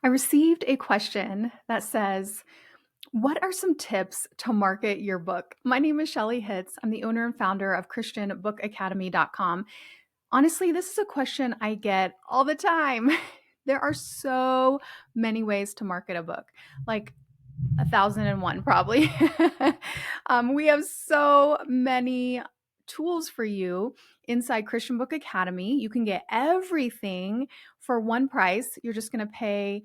I received a question that says, what are some tips to market your book? My name is Shelley Hitz. I'm the owner and founder of ChristianBookAcademy.com. Honestly, this is a question I get all the time. There are so many ways to market a book, like 1,001 probably. We have so many tools for you inside Christian Book Academy. You can get everything for one price. You're just going to pay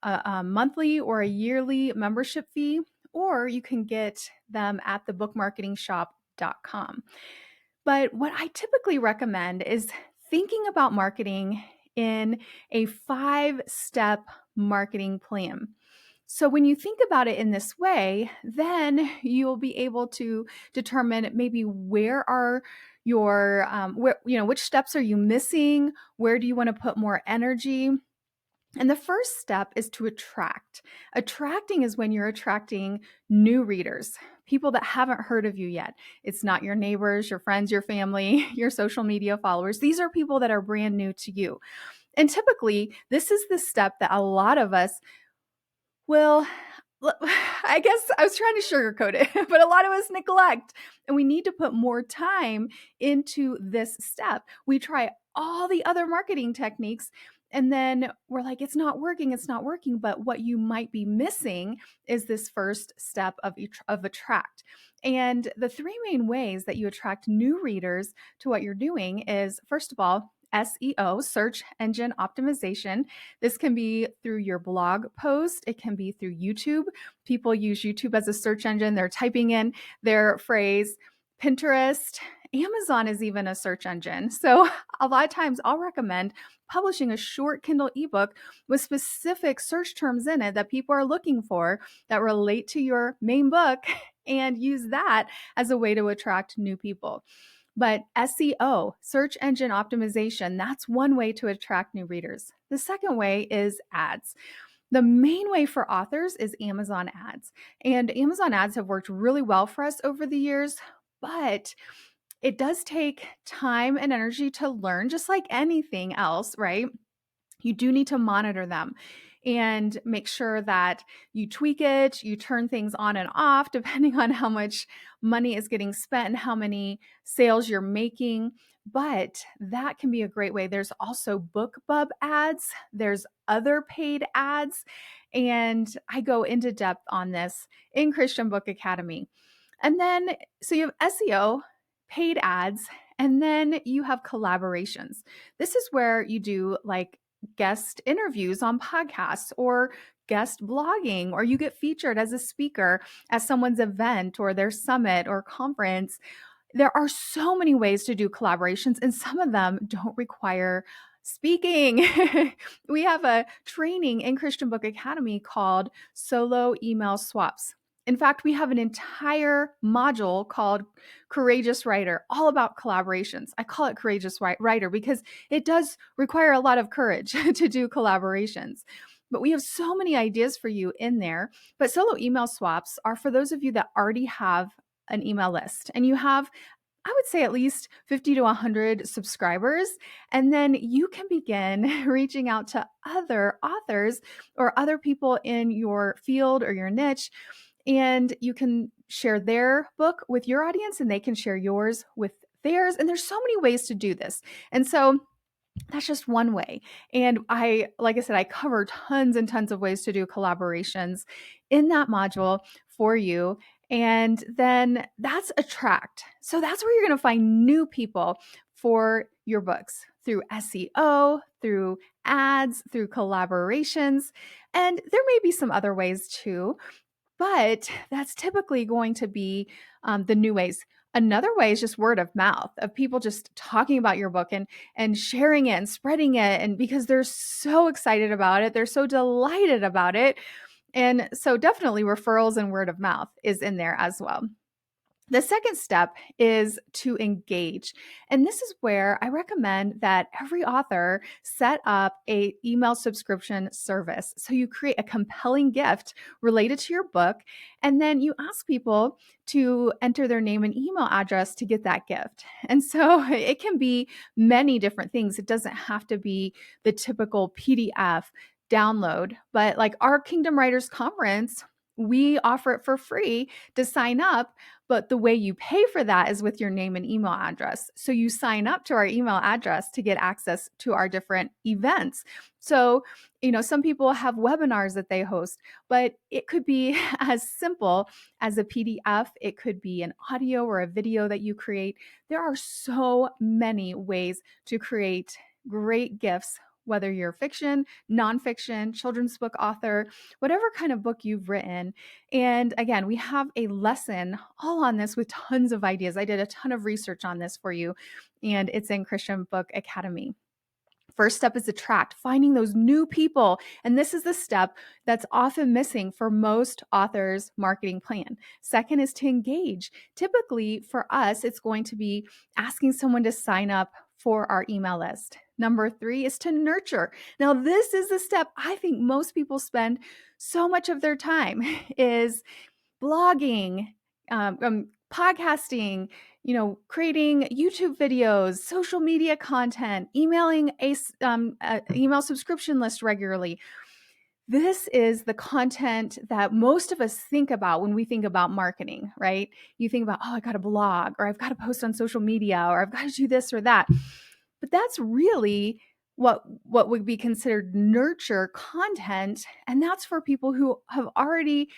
a monthly or a yearly membership fee, or you can get them at thebookmarketingshop.com. But what I typically recommend is thinking about marketing in a 5-step marketing plan. So when you think about it in this way, then you'll be able to determine maybe where are your which steps are you missing? Where do you want to put more energy? And the first step is to attract. Attracting is when you're attracting new readers, people that haven't heard of you yet. It's not your neighbors, your friends, your family, your social media followers. These are people that are brand new to you. And typically, this is the step that a lot of us will, I guess I was trying to sugarcoat it, but a lot of us neglect, and we need to put more time into this step. We try all the other marketing techniques, and then we're like, it's not working. But what you might be missing is this first step of attract. And the three main ways that you attract new readers to what you're doing is, first of all, SEO, search engine optimization. This can be through your blog post. It can be through YouTube. People use YouTube as a search engine. They're typing in their phrase. Pinterest, Amazon is even a search engine. So a lot of times I'll recommend publishing a short Kindle ebook with specific search terms in it that people are looking for that relate to your main book, and use that as a way to attract new people. But SEO, search engine optimization, that's one way to attract new readers. The second way is ads. The main way for authors is Amazon ads. And Amazon ads have worked really well for us over the years, but it does take time and energy to learn, just like anything else, right? You do need to monitor them and make sure that you tweak it, you turn things on and off depending on how much money is getting spent and how many sales you're making. But that can be a great way. There's also BookBub ads, there's other paid ads, and I go into depth on this in Christian Book Academy. And then, so you have SEO, paid ads, and then you have collaborations. This is where you do like guest interviews on podcasts or guest blogging, or you get featured as a speaker at someone's event or their summit or conference. There are so many ways to do collaborations, and some of them don't require speaking. We have a training in Christian Book Academy called Solo Email Swaps. In fact, we have an entire module called Courageous Writer, all about collaborations. I call it Courageous Writer because it does require a lot of courage to do collaborations. But we have so many ideas for you in there. But solo email swaps are for those of you that already have an email list and you have, I would say, at least 50 to 100 subscribers. And then you can begin reaching out to other authors or other people in your field or your niche. And you can share their book with your audience and they can share yours with theirs. And there's so many ways to do this. And so that's just one way. And like I said, I cover tons and tons of ways to do collaborations in that module for you. And then that's attract. So that's where you're going to find new people for your books through SEO, through ads, through collaborations. And there may be some other ways too, but that's typically going to be the new ways. Another way is just word of mouth, of people just talking about your book and sharing it and spreading it. And because they're so excited about it, they're so delighted about it. And so definitely referrals and word of mouth is in there as well. The second step is to engage. And this is where I recommend that every author set up an email subscription service. So you create a compelling gift related to your book, and then you ask people to enter their name and email address to get that gift. And so it can be many different things. It doesn't have to be the typical PDF download. But like our Kingdom Writers Conference, we offer it for free to sign up. But the way you pay for that is with your name and email address. So you sign up to our email address to get access to our different events. So, some people have webinars that they host, but it could be as simple as a PDF. It could be an audio or a video that you create. There are so many ways to create great gifts, whether you're fiction, nonfiction, children's book author, whatever kind of book you've written. And again, we have a lesson all on this with tons of ideas. I did a ton of research on this for you, and it's in Christian Book Academy. First step is attract, finding those new people. And this is the step that's often missing for most authors' marketing plan. Second is to engage. Typically, for us, it's going to be asking someone to sign up for our email list. Number 3 is to nurture. Now, this is the step I think most people spend so much of their time is blogging, podcasting, creating YouTube videos, social media content, emailing a email subscription list regularly. This is the content that most of us think about when we think about marketing, right? You think about, I got to blog, or I've got to post on social media, or I've got to do this or that. But that's really what would be considered nurture content. And that's for people who have already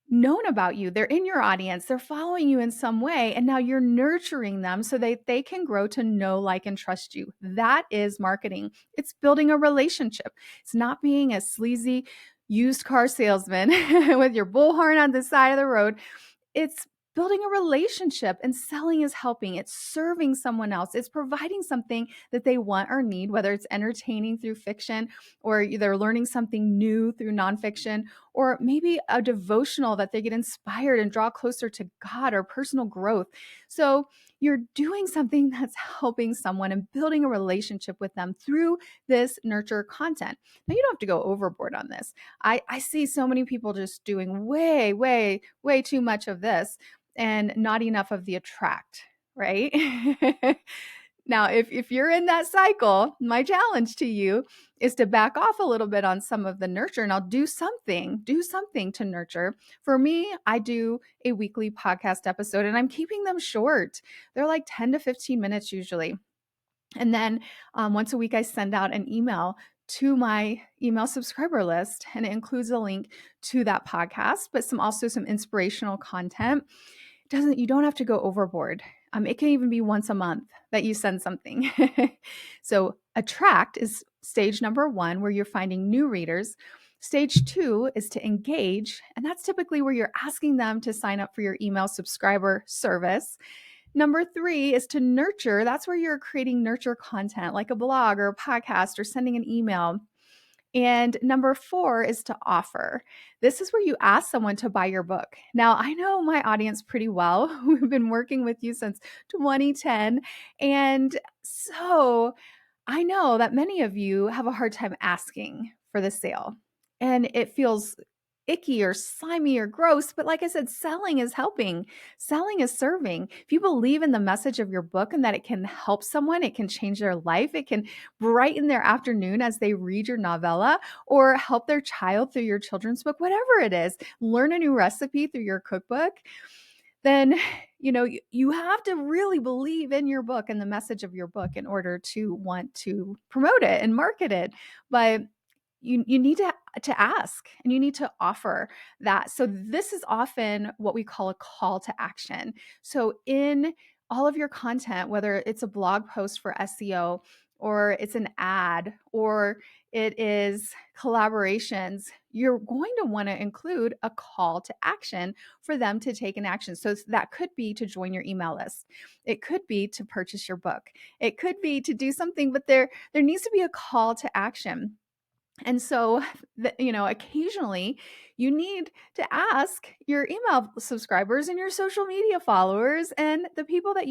known about you. They're in your audience. They're following you in some way. And now you're nurturing them so they can grow to know, like, and trust you. That is marketing. It's building a relationship. It's not being a sleazy used car salesman with your bullhorn on the side of the road. It's building a relationship, and selling is helping. It's serving someone else. It's providing something that they want or need, whether it's entertaining through fiction, or they're learning something new through nonfiction, or maybe a devotional that they get inspired and draw closer to God, or personal growth. So you're doing something that's helping someone and building a relationship with them through this nurture content. Now, you don't have to go overboard on this. I see so many people just doing way, way, way too much of this and not enough of the attract, right? Now, if you're in that cycle, my challenge to you is to back off a little bit on some of the nurture, and I'll do something to nurture. For me, I do a weekly podcast episode, and I'm keeping them short. They're like 10 to 15 minutes usually. And then once a week, I send out an email to my email subscriber list, and it includes a link to that podcast, but also some inspirational content. You don't have to go overboard. It can even be once a month that you send something. So attract is stage number 1, where you're finding new readers. Stage 2 is to engage, and that's typically where you're asking them to sign up for your email subscriber service. Number 3 is to nurture. That's where you're creating nurture content, like a blog or a podcast or sending an email. And number 4 is to offer. This is where you ask someone to buy your book. Now, I know my audience pretty well. We've been working with you since 2010. And so I know that many of you have a hard time asking for the sale. And it feels icky or slimy or gross. But like I said, selling is helping. Selling is serving. If you believe in the message of your book and that it can help someone, it can change their life, it can brighten their afternoon as they read your novella, or help their child through your children's book, whatever it is, learn a new recipe through your cookbook, then you have to really believe in your book and the message of your book in order to want to promote it and market it. But you need to ask, and you need to offer that. So this is often what we call a call to action. So in all of your content, whether it's a blog post for SEO, or it's an ad, or it is collaborations, you're going to want to include a call to action for them to take an action. So that could be to join your email list. It could be to purchase your book. It could be to do something, but there needs to be a call to action. And so, occasionally you need to ask your email subscribers and your social media followers and the people that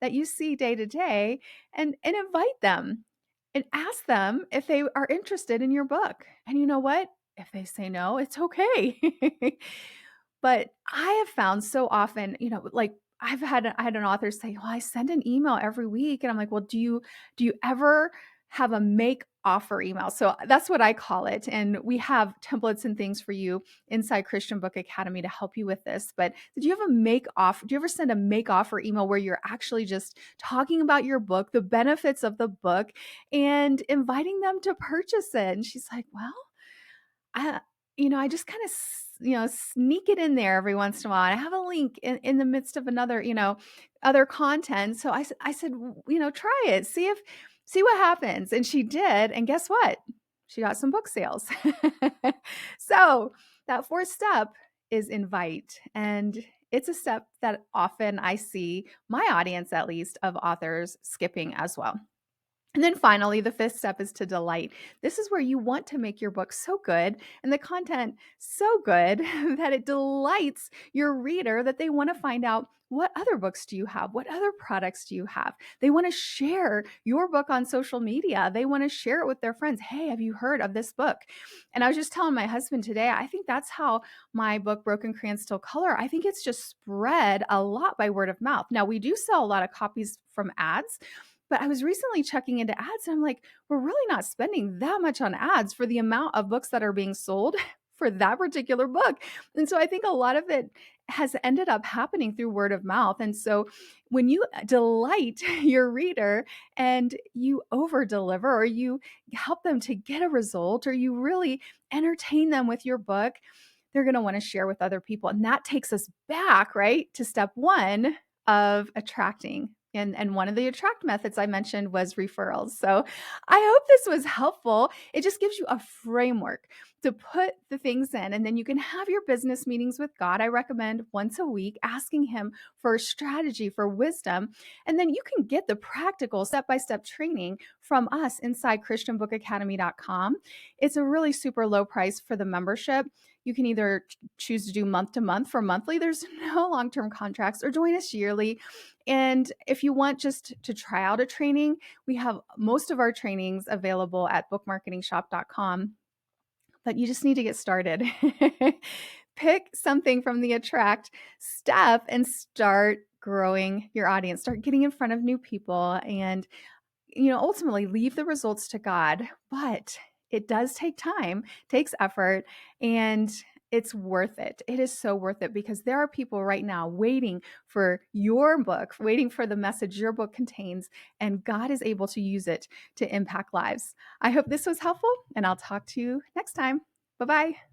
that you see day to day, and invite them and ask them if they are interested in your book. And you know what? If they say no, it's okay. But I have found so often, like I had an author say, well, I send an email every week. And I'm like, well, do you ever have a make offer email. So that's what I call it. And we have templates and things for you inside Christian Book Academy to help you with this. But did you have a make offer? Do you ever send a make offer email where you're actually just talking about your book, the benefits of the book, and inviting them to purchase it? And she's like, well, I, I just kind of, sneak it in there every once in a while. I have a link in the midst of another, other content. So I said, try it, see what happens. And she did. And guess what? She got some book sales. So that fourth step is invite. And it's a step that often I see my audience, at least of authors, skipping as well. And then finally, the fifth step is to delight. This is where you want to make your book so good and the content so good that it delights your reader, that they want to find out, what other books do you have? What other products do you have? They want to share your book on social media. They want to share it with their friends. Hey, have you heard of this book? And I was just telling my husband today, I think that's how my book, Broken Crayons Still Color, I think it's just spread a lot by word of mouth. Now, we do sell a lot of copies from ads, but I was recently checking into ads and I'm like, we're really not spending that much on ads for the amount of books that are being sold for that particular book. And so I think a lot of it has ended up happening through word of mouth. And so when you delight your reader and you over deliver, or you help them to get a result, or you really entertain them with your book, they're going to want to share with other people. And that takes us back, right, to step one of attracting. And one of the attract methods I mentioned was referrals. So I hope this was helpful. It just gives you a framework to put the things in, and then you can have your business meetings with God. I recommend once a week, asking Him for strategy, for wisdom. And then you can get the practical step-by-step training from us inside christianbookacademy.com. It's a really super low price for the membership. You can either choose to do month to month. For monthly, there's no long-term contracts, or join us yearly. And if you want just to try out a training, we have most of our trainings available at bookmarketingshop.com. But you just need to get started. Pick something from the attract step and start growing your audience. Start getting in front of new people, and ultimately leave the results to God. But it does take time, takes effort, and it's worth it. It is so worth it, because there are people right now waiting for your book, waiting for the message your book contains, and God is able to use it to impact lives. I hope this was helpful, and I'll talk to you next time. Bye-bye.